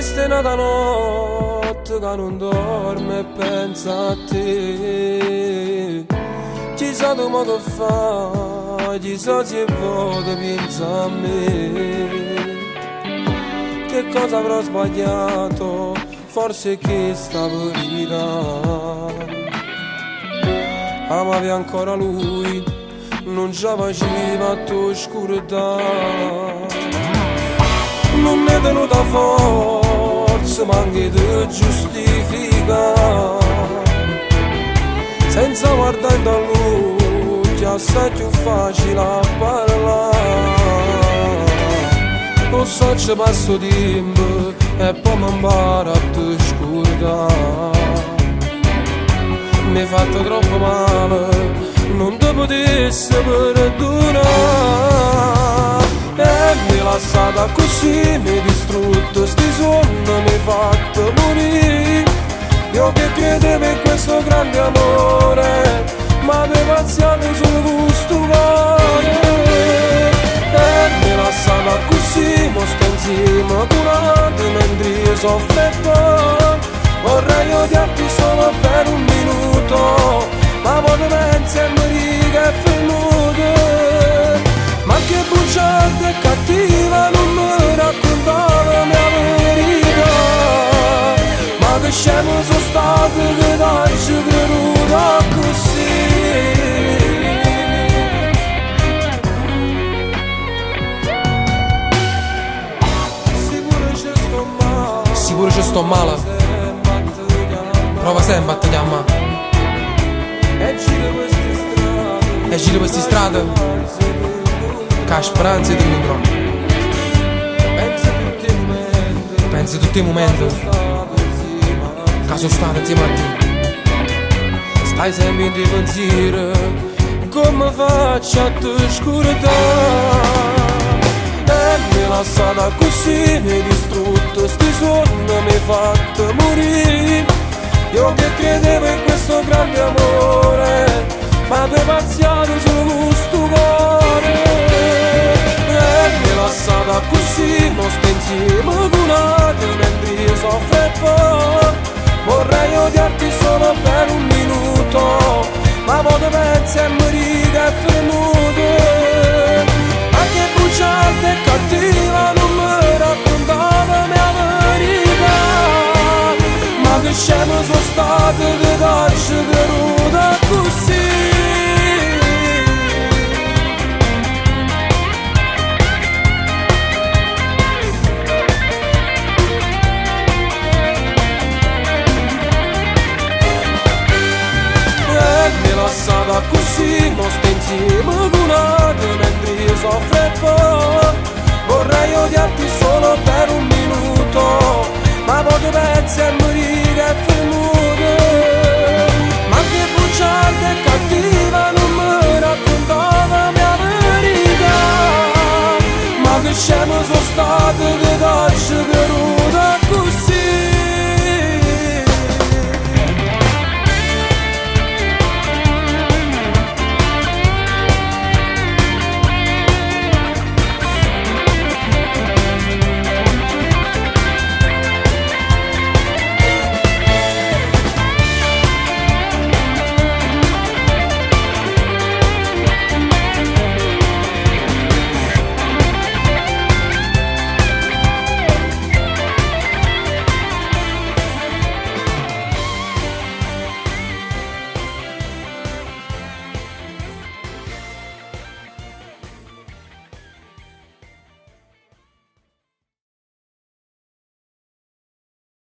questa è nata notte che non dorme e pensa a te. Chissà tu modo fa, chissà se vuoi pensa a me. Che cosa avrò sbagliato, forse che sta verità. Amavi ancora lui, non ci faceva a tua oscurità. Non è tenuta forza, ma anche ti giustifica. Senza guardare da lui, è assai più facile a parlare. Lo so ci passo tempo e poi mi imparo a te scordare. Mi hai fatto troppo male, non ti potessi perdonare. E mi hai lasciata così, mi hai distrutto sti sogni, mi hai fatto morire. Io che credevo in questo grande amore, ma avevo anziato solo questo cuore. E mi hai lasciata così, mo sto insieme curati mentre io soffro e poi vorrei odiarti solo per un minuto, ma poi ti pensi e mi dici che è venuto. Ma che bugiarda e cattiva, non mi raccontava la mia verità. Ma che scemo sono stato che t'hai creduto così. Sicuro ci sto male, prova sempre a te chiamare. E giro queste strade, che la speranza ti incontrò. Pensi tutti i momenti che sono stato insieme a te. Stai sempre in pensiero, come faccio a te scordare. E mi hai lasciata così, mi hai distrutto sti sogni, mi hai fatto morire. Io che credevo in questo grande amore, ma ti hai pazziato solo questo cuore. E mi hai lasciata così, mo sto insieme curati mentre io soffro e poi vorrei odiarti solo per un minuto, ma poi ti pensi e mi dici che è venuto. Ma che bugiarda e cattiva, non mi raccontava la mia verità. Ma che scemo sono stato che t'hai creduta così. E mi hai lasciata così, mo sto insieme curati mentre io soffro e poi vorrei odiarti solo per un minuto, ma poi ti pensi e mi dici che è venuto. Ma che bugiarda e cattiva, non mi raccontava la mia verità. Ma che scemo sono stato che t'hai creduto.